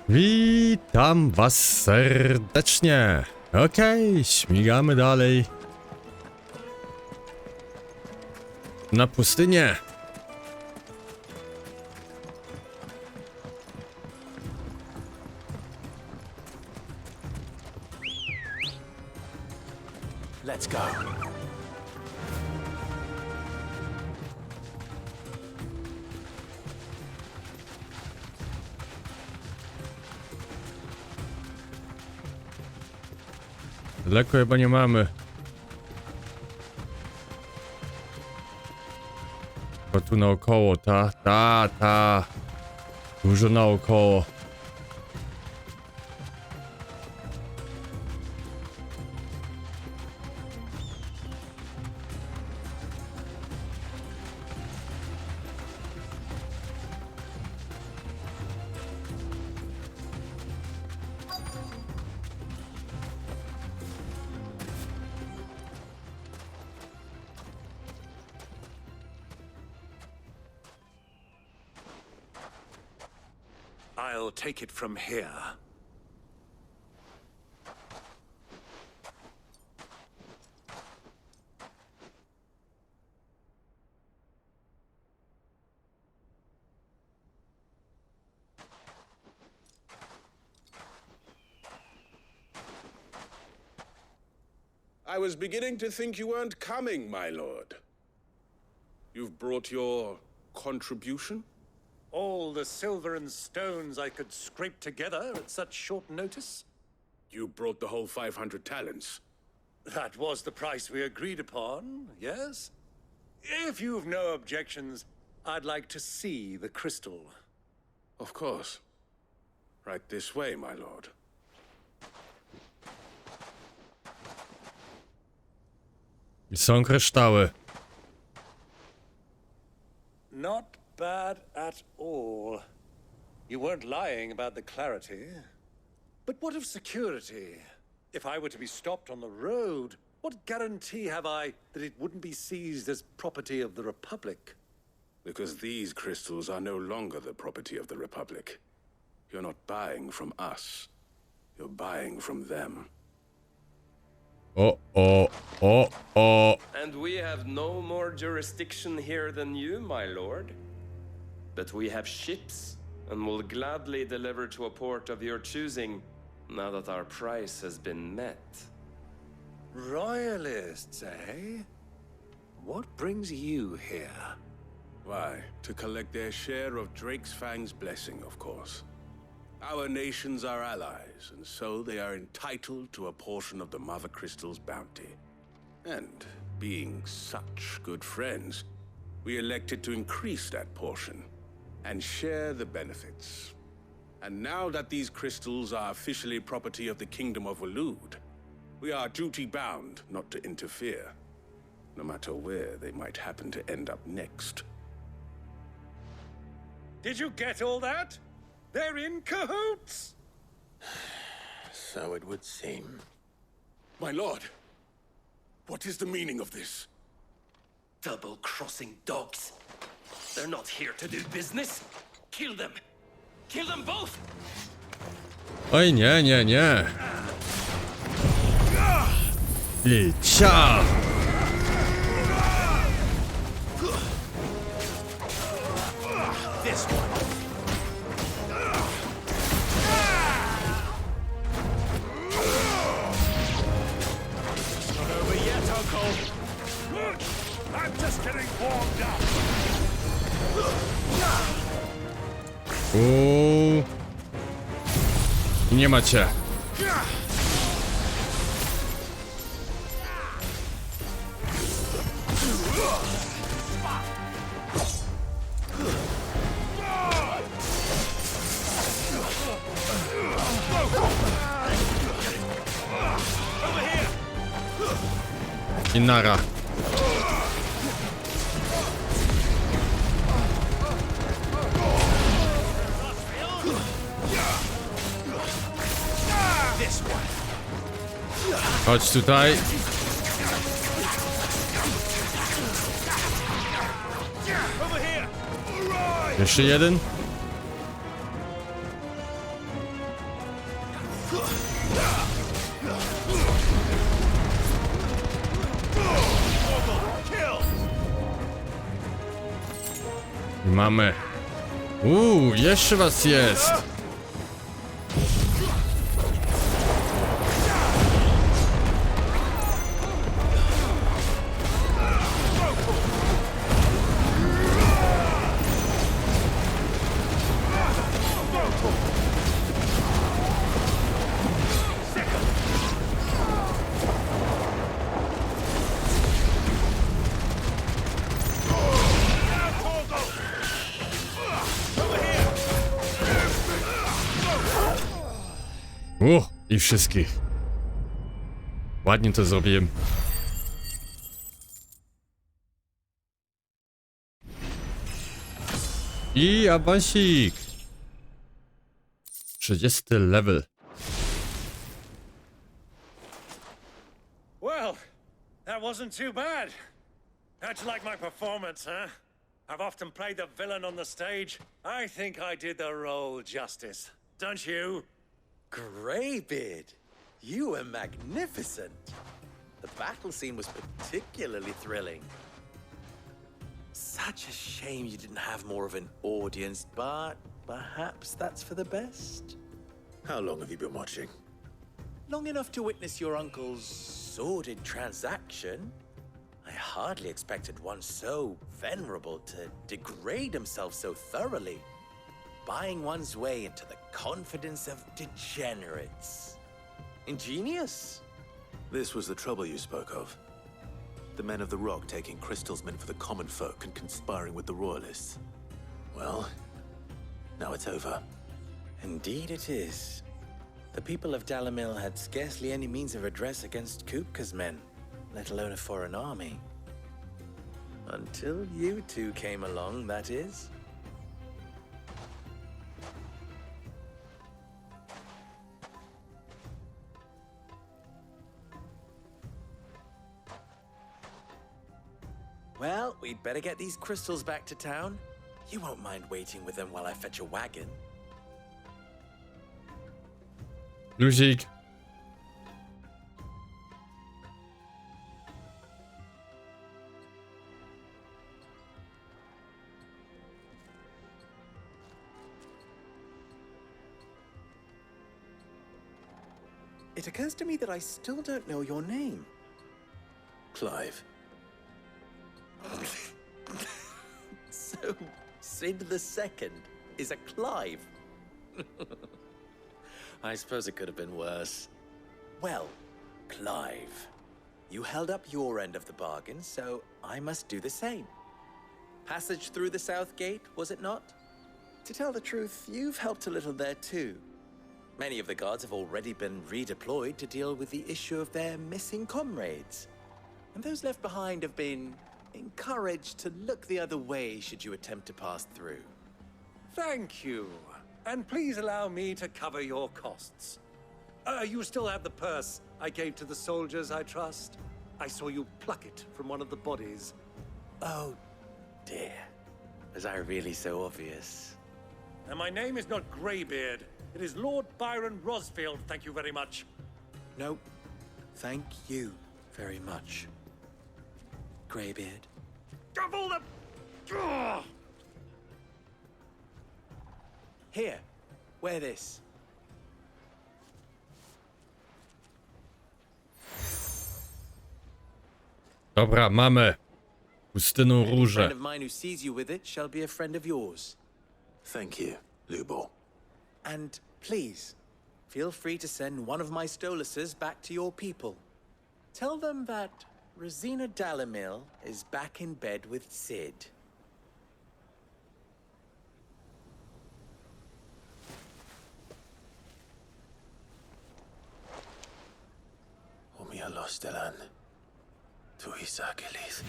Witam was serdecznie. Okej, śmigamy dalej. Na pustynię. Let's go. Daleko chyba nie mamy. Bo tu naokoło, ta. Dużo naokoło. I'll take it from here. I was beginning to think you weren't coming, my lord. You've brought your contribution? All the silver and stones I could scrape together at such short notice? You brought the whole 500 talents. That was the price we agreed upon, yes? If you've no objections, I'd like to see the crystal. Of course. Right this way, my lord. I są kryształy. Not bad at all. You weren't lying about the clarity. But what of security? If I were to be stopped on the road, what guarantee have I that it wouldn't be seized as property of the Republic? Because these crystals are no longer the property of the Republic. You're not buying from us. You're buying from them. O. And we have no more jurisdiction here than you, my lord. But we have ships, and will gladly deliver to a port of your choosing, now that our price has been met. Royalists, eh? What brings you here? Why, to collect their share of Drake's Fang's blessing, of course. Our nations are allies, and so they are entitled to a portion of the Mother Crystal's bounty. And, being such good friends, we elected to increase that portion and share the benefits. And now that these crystals are officially property of the Kingdom of Waloed, we are duty-bound not to interfere, no matter where they might happen to end up next. Did you get all that? They're in cahoots! So it would seem. My lord, what is the meaning of this? Double-crossing dogs. They're not here to do business. Kill them. Kill them both! Oj, nie. Licia! This one! Not over yet, Uncle! Good! I'm just getting warmed up! I nie macie. I nara. Chodź tutaj. Jeszcze jeden. Mamy. Jeszcze was jest. I wszystkich. Ładnie to zrobiłem. I awansik. 30 level. Well, that wasn't too bad. How'd you like my performance, huh? I've often played the villain on the stage. I think I did the role justice. Don't you? Greybeard, you were magnificent. The battle scene was particularly thrilling. Such a shame you didn't have more of an audience, but perhaps that's for the best. How long have you been watching? Long enough to witness your uncle's sordid transaction. I hardly expected one so venerable to degrade himself so thoroughly, buying one's way into the confidence of degenerates. Ingenious. This was the trouble you spoke of. The men of the Rock taking crystals meant for the common folk and conspiring with the royalists. Well, now it's over. Indeed it is. The people of Dalamil had scarcely any means of redress against Kupka's men, let alone a foreign army. Until you two came along, that is. Well, we'd better get these crystals back to town. You won't mind waiting with them while I fetch a wagon. Luzik. It occurs to me that I still don't know your name. Clive. So, Sid the Second is a Clive. I suppose it could have been worse. Well, Clive, you held up your end of the bargain, so I must do the same. Passage through the South Gate, was it not? To tell the truth, you've helped a little there too. Many of the guards have already been redeployed to deal with the issue of their missing comrades. And those left behind have been encouraged to look the other way should you attempt to pass through. Thank you. And please allow me to cover your costs. You still have the purse I gave to the soldiers, I trust? I saw you pluck it from one of the bodies. Oh, dear. Was I really so obvious? And my name is not Greybeard. It is Lord Byron Rosfield, thank you very much. No, thank you very much, Greybeard. Double the... Ugh! Here, wear this. Dobra, mamy. Pustyną Any różę. friend of mine who sees you with it shall be a friend of yours. Thank you, Lubor. And please, feel free to send one of my Stoluses back to your people. Tell them that Rosina Dalamil is back in bed with Sid. Umia lostelan. Tu isakelis.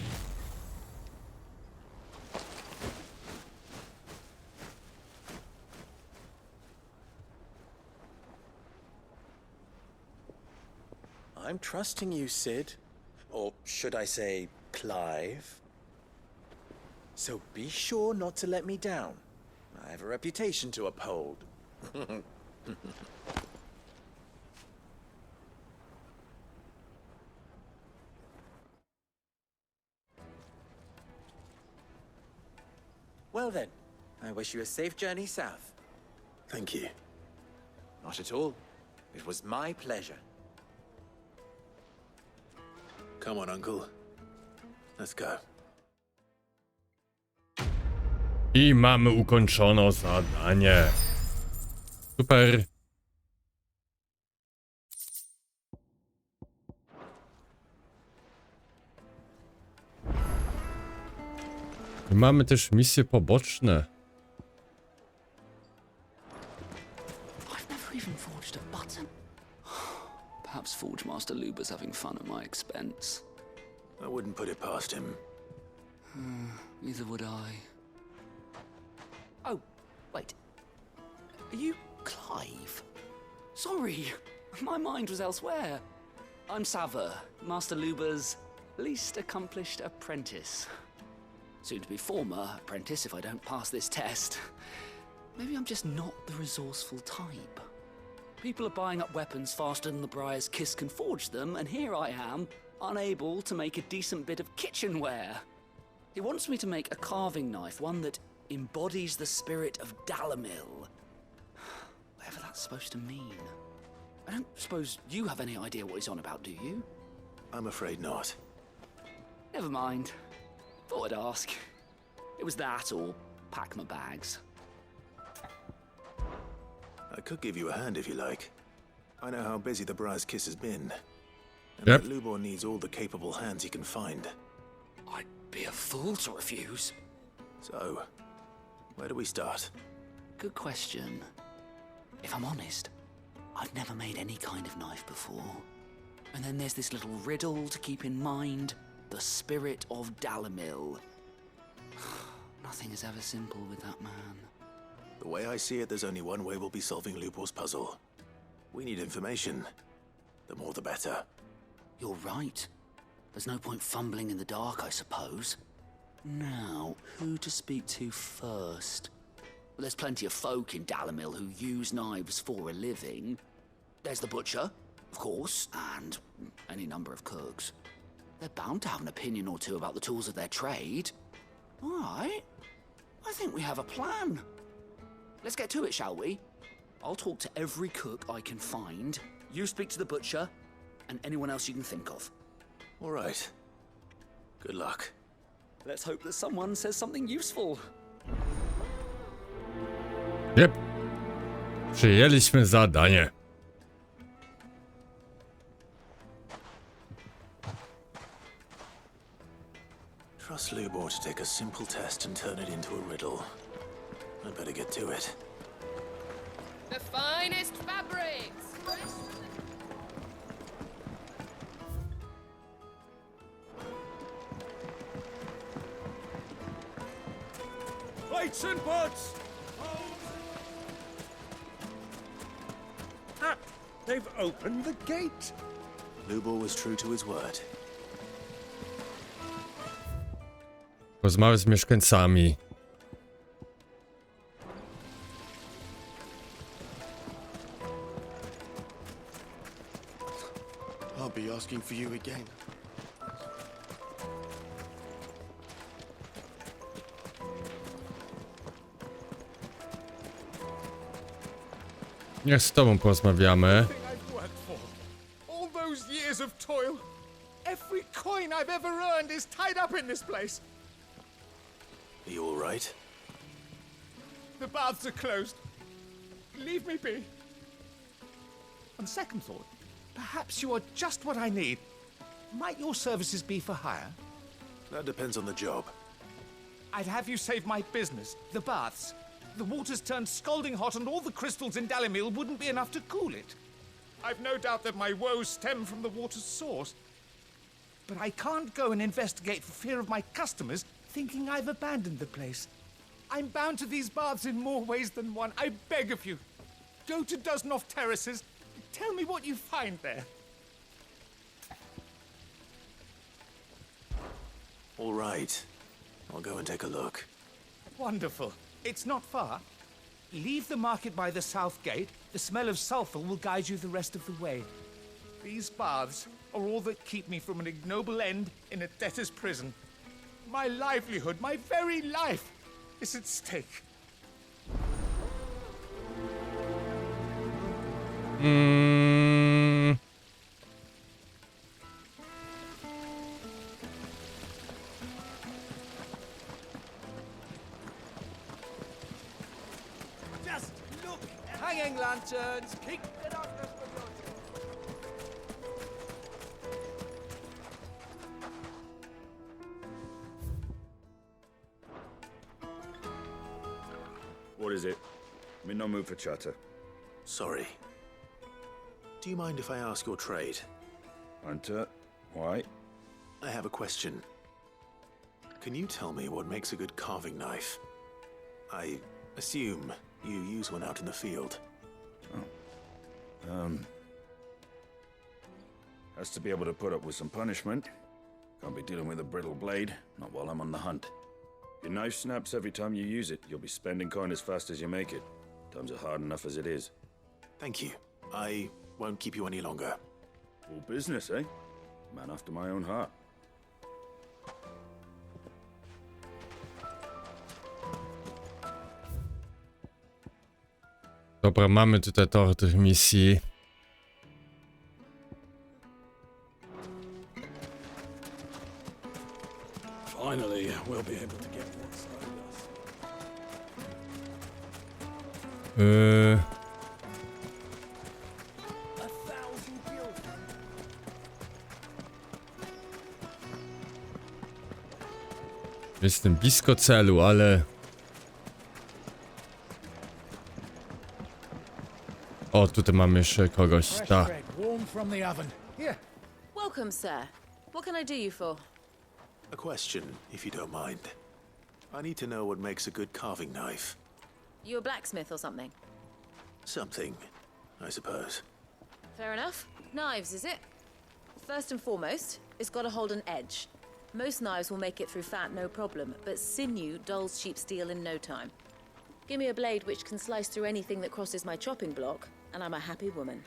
I'm trusting you, Sid. Or should I say, Clive? So be sure not to let me down. I have a reputation to uphold. Well then, I wish you a safe journey south. Thank you. Not at all. It was my pleasure. Come on, Uncle. Let's go. I mamy ukończono zadanie. Super. I mamy też misje poboczne. I've never even forged a button. Perhaps Forge Master Luber's having fun at my expense. I wouldn't put it past him. Neither would I. Oh, wait. Are you Clive? Sorry, my mind was elsewhere. I'm Sava, Master Luber's least accomplished apprentice. Soon to be former apprentice if I don't pass this test. Maybe I'm just not the resourceful type. People are buying up weapons faster than the Briar's Kiss can forge them, and here I am, unable to make a decent bit of kitchenware. He wants me to make a carving knife, one that embodies the spirit of Dalamil. Whatever that's supposed to mean. I don't suppose you have any idea what he's on about, do you? I'm afraid not. Never mind. Thought I'd ask. It was that or pack my bags. I could give you a hand if you like. I know how busy the Briar's Kiss has been. And Yep. that Lubor needs all the capable hands he can find. I'd be a fool to refuse. So, where do we start? Good question. If I'm honest, I've never made any kind of knife before. And then there's this little riddle to keep in mind. The spirit of Dalamil. Nothing is ever simple with that man. The way I see it, there's only one way we'll be solving Lubor's puzzle. We need information. The more the better. You're right. There's no point fumbling in the dark, I suppose. Now, who to speak to first? Well, there's plenty of folk in Dalamil who use knives for a living. There's the butcher, of course, and any number of cooks. They're bound to have an opinion or two about the tools of their trade. All right. I think we have a plan. Let's get to it, shall we? I'll talk to every cook I can find. You speak to the butcher, and anyone else you can think of. All right. Good luck. Let's hope that someone says something useful. Yep. Przyjęliśmy zadanie. Trust Lubor to take a simple test and turn it into a riddle. I'd better get to it. The finest fabrics! Lights and butts! Ah, they've opened the gate! Lubor was true to his word. Rozmawiać z mieszkańcami. I'll be asking for you again. Niech z tobą porozmawiamy. Everything I've worked for, all those years of toil, every coin I've ever earned is tied up in this place. Are you all right? The baths are closed. Leave me be. On second thought, perhaps you are just what I need. Might your services be for hire? That depends on the job. I'd have you save my business, the baths. The water's turned scalding hot and all the crystals in Dalamil wouldn't be enough to cool it. I've no doubt that my woes stem from the water's source. But I can't go and investigate for fear of my customers thinking I've abandoned the place. I'm bound to these baths in more ways than one. I beg of you, go to Dusnoff Terraces. Tell me what you find there. All right. I'll go and take a look. Wonderful. It's not far. Leave the market by the south gate. The smell of sulfur will guide you the rest of the way. These baths are all that keep me from an ignoble end in a debtor's prison. My livelihood, my very life. is at stake. Just look! Hanging lanterns, keep the darkness from your What is it? I'm in no mood for chatter. Sorry. Do you mind if I ask your trade? Hunter, why? I have a question. Can you tell me what makes a good carving knife? I assume you use one out in the field. Has to be able to put up with some punishment. Can't be dealing with a brittle blade, not while I'm on the hunt. Your knife snaps every time you use it. You'll be spending coin as fast as you make it. Times are hard enough as it is. Thank you. I won't keep you any longer. All business, eh? Man after my own heart. Dobra, mamy tutaj trochę tych misji. Finally, we'll be able to get what's owed us. 1,000 guild. Jestem blisko celu, ale... O, tutaj mamy jeszcze kogoś, tak. Warm from the oven. Here. Welcome, sir. What can I do you for? A question, if you don't mind. I need to know what makes a good carving knife. You a blacksmith or something? Something, I suppose. Fair enough. Knives, is it? First and foremost, it's got to hold an edge. Most knives will make it through fat no problem, but sinew dulls cheap steel in no time. Give me a blade which can slice through anything that crosses my chopping block, and I'm a happy woman.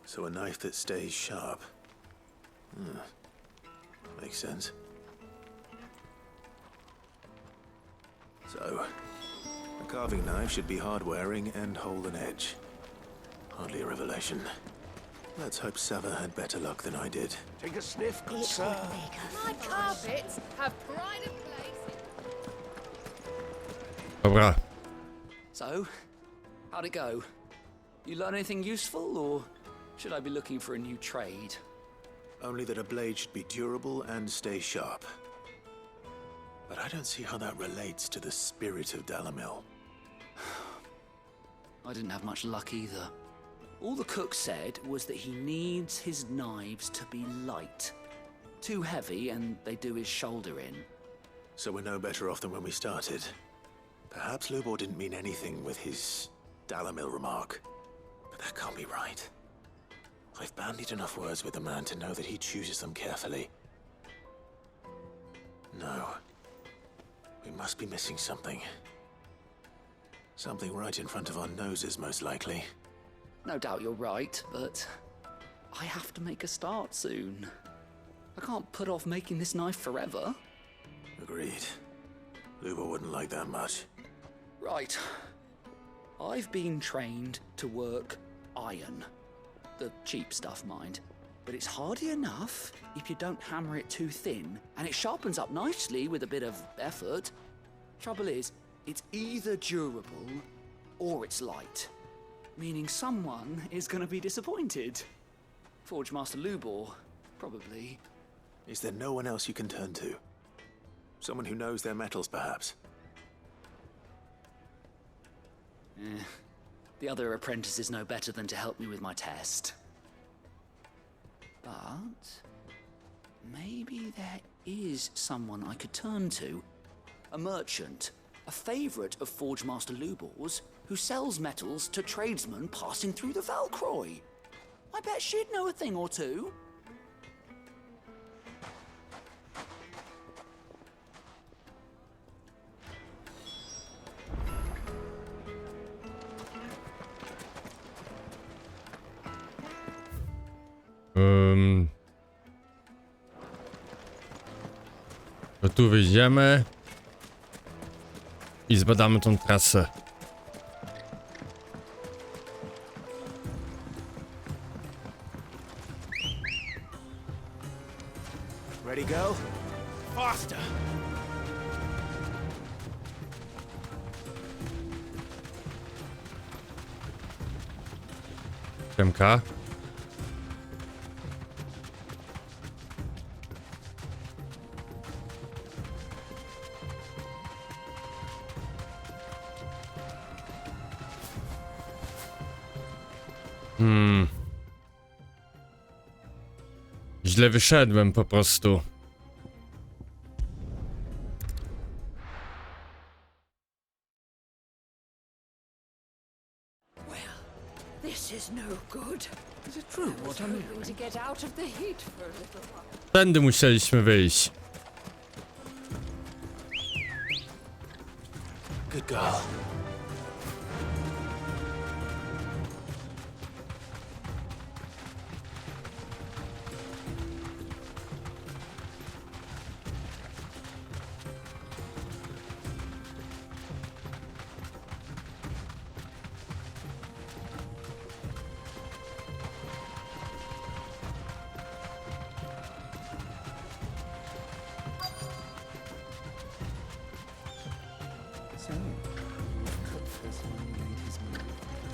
So a knife that stays sharp. Makes sense. So, a carving knife should be hard-wearing and hold an edge. Hardly a revelation. Let's hope Sava had better luck than I did. Take a sniff, good sir. My carpets have pride of place. Dobra. So, how'd it go? You learn anything useful, or should I be looking for a new trade? Only that a blade should be durable and stay sharp. But I don't see how that relates to the spirit of Dalamil. I didn't have much luck either. All the cook said was that he needs his knives to be light. Too heavy and they do his shoulder in. So we're no better off than when we started. Perhaps Lubor didn't mean anything with his Dalamil remark. But that can't be right. I've bandied enough words with the man to know that he chooses them carefully. No. We must be missing something. Something right in front of our noses, most likely. No doubt you're right, but I have to make a start soon. I can't put off making this knife forever. Agreed. Lubor wouldn't like that much. Right. I've been trained to work iron. The cheap stuff, mind. But it's hardy enough if you don't hammer it too thin, and it sharpens up nicely with a bit of effort. Trouble is, it's either durable or it's light. Meaning someone is gonna be disappointed. Forge Master Lubor, probably. Is there no one else you can turn to? Someone who knows their metals, perhaps? The other apprentices know better than to help me with my test. But maybe there is someone I could turn to. A merchant, a favorite of Forge Master Lubor's, who sells metals to tradesmen passing through the Valcroy. I bet she'd know a thing or two. To tu wyjdziemy. I zbadamy tą trasę. Ready, go? Faster! Siemka. Źle wyszedłem po prostu. This is no good. Is it true what I'm hearing? To get out of the heat for a little while. Tędy musieliśmy wyjść. Good girl.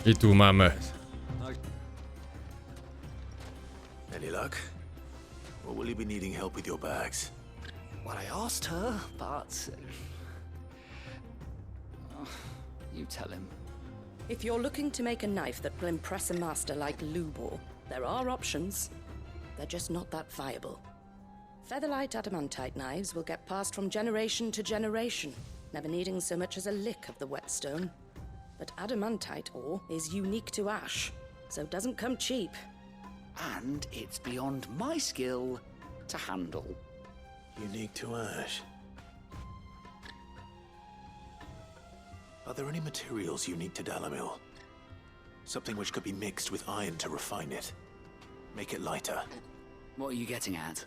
I tu mamy. Any luck? Or will you be needing help with your bags? Well, I asked her, but... you tell him. If you're looking to make a knife that will impress a master like Lubor, there are options. They're just not that viable. Featherlight adamantite knives will get passed from generation to generation, never needing so much as a lick of the whetstone. But adamantite ore is unique to ash, so it doesn't come cheap. And it's beyond my skill to handle. Unique to ash. Are there any materials unique to Dalamil? Something which could be mixed with iron to refine it. Make it lighter. What are you getting at?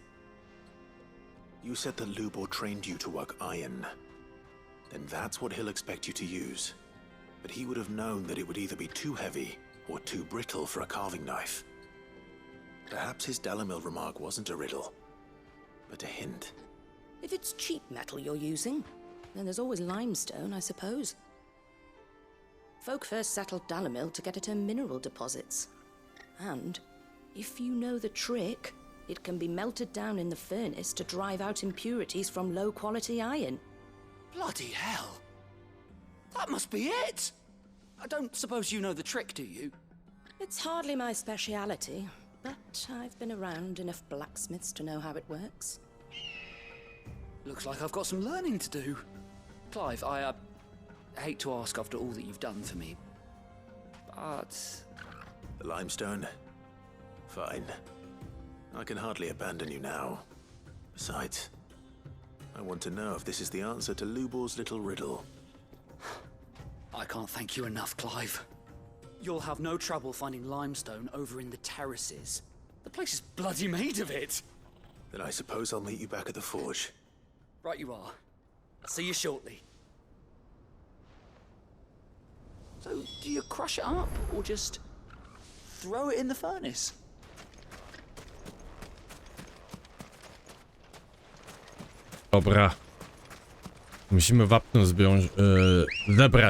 You said that Lubor trained you to work iron. Then that's what he'll expect you to use. But he would have known that it would either be too heavy or too brittle for a carving knife. Perhaps his Dalamil remark wasn't a riddle, but a hint. If it's cheap metal you're using, then there's always limestone, I suppose. Folk first settled Dalamil to get at her mineral deposits. And, if you know the trick, it can be melted down in the furnace to drive out impurities from low-quality iron. Bloody hell! That must be it! I don't suppose you know the trick, do you? It's hardly my speciality, but I've been around enough blacksmiths to know how it works. Looks like I've got some learning to do. Clive, I hate to ask after all that you've done for me, but... The limestone? Fine. I can hardly abandon you now. Besides, I want to know if this is the answer to Lubor's little riddle. I can't thank you enough, Clive. You'll have no trouble finding limestone over in the terraces. The place is bloody made of it. Then I suppose I'll meet you back at the forge. Right you are. See you shortly. So, do you crush it up, or just throw it in the furnace? Dobra. Musimy wapno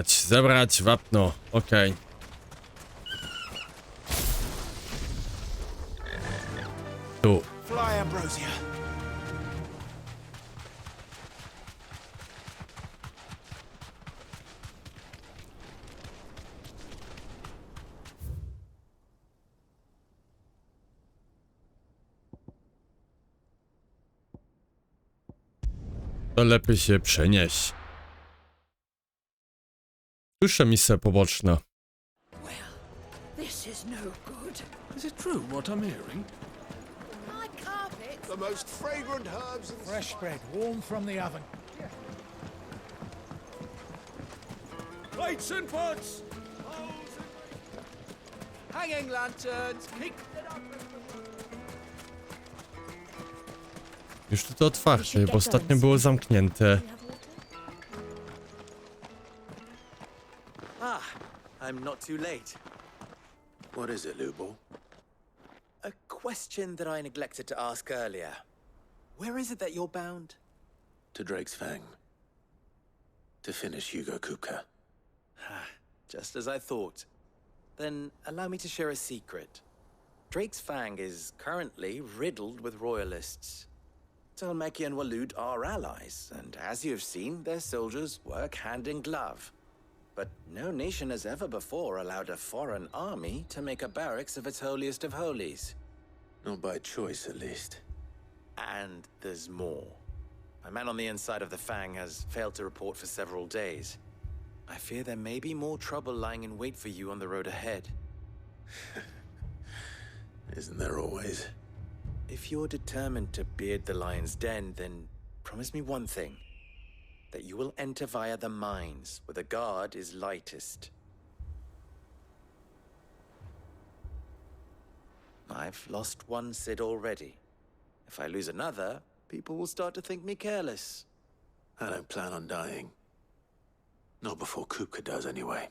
zebrać wapno. Okej. Tu. Fly, Ambrosia. To lepiej się przenieść. Słyszę misję poboczna. This is no good. Is it true what I'm hearing? My carpet. The most fragrant herbs and Fresh bread, warm from the oven. Lights and pots! Hanging lanterns, kick... Już tu to otwarte, bo ostatnio było zamknięte. I'm not too late. What is it, Lubor? A question that I neglected to ask earlier. Where is it that you're bound? To Drake's Fang. To finish Hugo Kupka. Just as I thought. Then allow me to share a secret. Drake's Fang is currently riddled with royalists. Talmeki and Walud are allies, and as you've seen, their soldiers work hand in glove. But no nation has ever before allowed a foreign army to make a barracks of its holiest of holies. Not by choice, at least. And there's more. My man on the inside of the Fang has failed to report for several days. I fear there may be more trouble lying in wait for you on the road ahead. Isn't there always? If you're determined to beard the lion's den, then promise me one thing. That you will enter via the mines, where the guard is lightest. I've lost one Cid already. If I lose another, people will start to think me careless. I don't plan on dying. Not before Kupka does, anyway.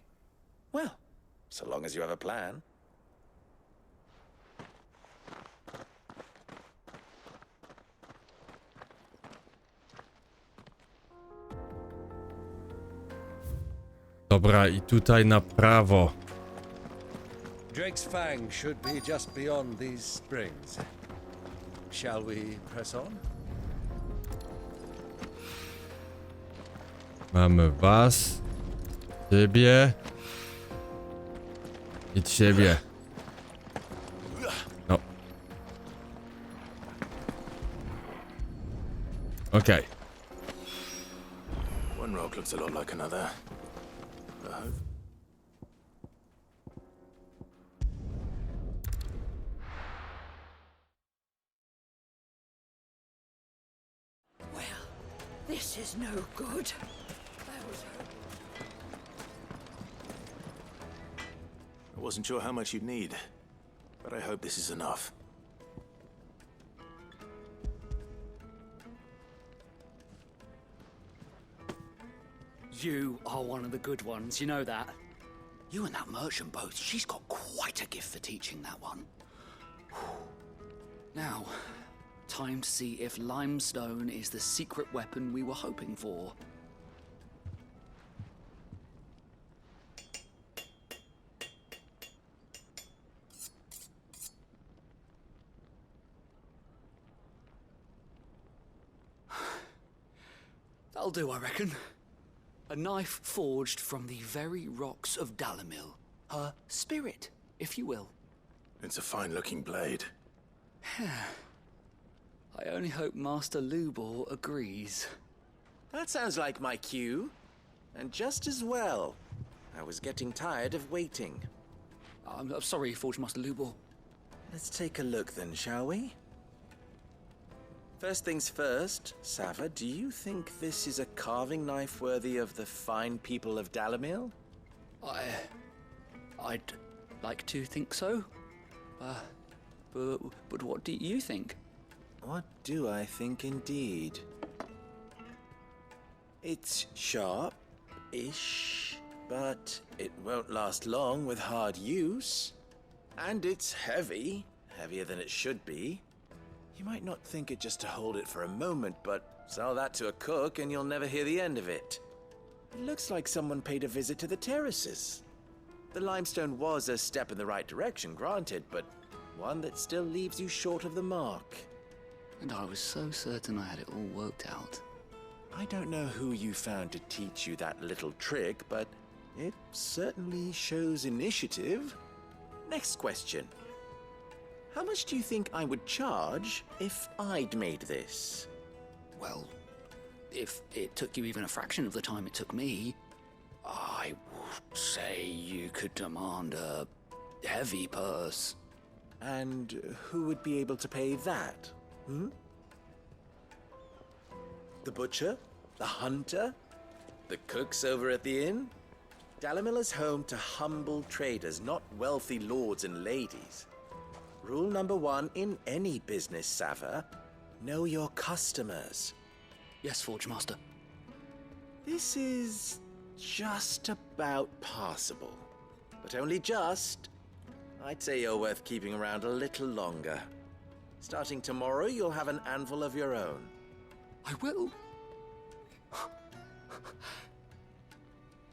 Well, so long as you have a plan. Dobra, i tutaj na prawo. Drake's Fang should be just beyond these springs. Shall we press on? Mamy was, ciebie i ciebie. No. Okej. One rock looks a lot like another. This is no good. I wasn't sure how much you'd need, but I hope this is enough. You are one of the good ones, you know that? You and that merchant both, she's got quite a gift for teaching that one. Now, time to see if limestone is the secret weapon we were hoping for. That'll do, I reckon. A knife forged from the very rocks of Dalamil. Her spirit, if you will. It's a fine-looking blade. I only hope Master Lubor agrees. That sounds like my cue. And just as well. I was getting tired of waiting. I'm sorry, Forge Master Lubor. Let's take a look then, shall we? First things first, Sava, do you think this is a carving knife worthy of the fine people of Dalamil? I'd like to think so. But what do you think? What do I think indeed? It's sharp-ish, but it won't last long with hard use. And it's heavy, heavier than it should be. You might not think it just to hold it for a moment, but sell that to a cook and you'll never hear the end of it. It looks like someone paid a visit to the terraces. The limestone was a step in the right direction, granted, but one that still leaves you short of the mark. And I was so certain I had it all worked out. I don't know who you found to teach you that little trick, but it certainly shows initiative. Next question. How much do you think I would charge if I'd made this? Well, if it took you even a fraction of the time it took me, I would say you could demand a heavy purse. And who would be able to pay that? The butcher? The hunter? The cooks over at the inn? Dalamil is home to humble traders, not wealthy lords and ladies. Rule number one in any business, Sava, know your customers. Yes, Forge Master. This is just about passable. but only just. I'd say you're worth keeping around a little longer. Starting tomorrow, you'll have an anvil of your own. I will.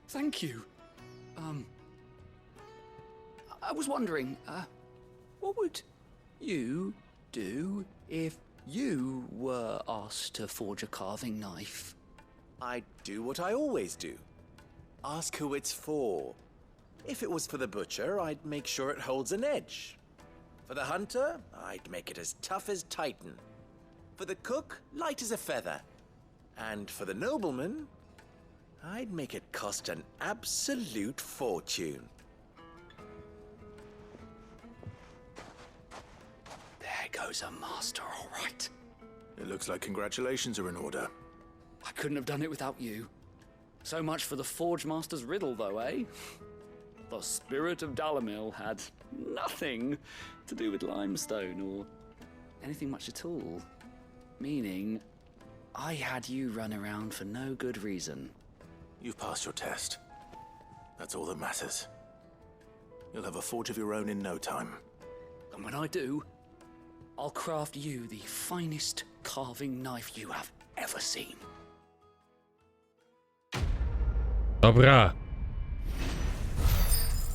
Thank you. I was wondering, what would you do if you were asked to forge a carving knife? I'd do what I always do. Ask who it's for. If it was for the butcher, I'd make sure it holds an edge. For the hunter, I'd make it as tough as Titan. For the cook, light as a feather. And for the nobleman, I'd make it cost an absolute fortune. There goes a master, all right. It looks like congratulations are in order. I couldn't have done it without you. So much for the Forge Master's riddle, though, eh? The spirit of Dalamil had nothing to do with limestone or anything much at all. Meaning, I had you run around for no good reason. You've passed your test. That's all that matters. You'll have a forge of your own in no time. And when I do, I'll craft you the finest carving knife you have ever seen. Dobra.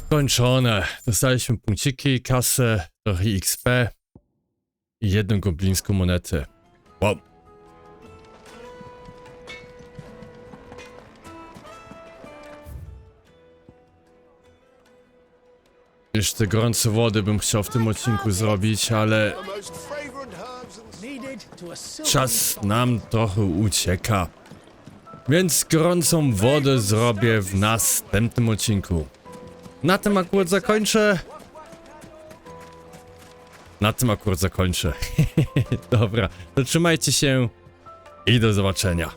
Kończone. Dostaliśmy punkciki, kasę, trochę XP i jedną goblińską monetę. Wow. Jeszcze gorące wody bym chciał w tym odcinku zrobić, ale czas nam trochę ucieka. Więc gorącą wodę zrobię w następnym odcinku. Na tym akurat zakończę. Dobra, to trzymajcie się i do zobaczenia.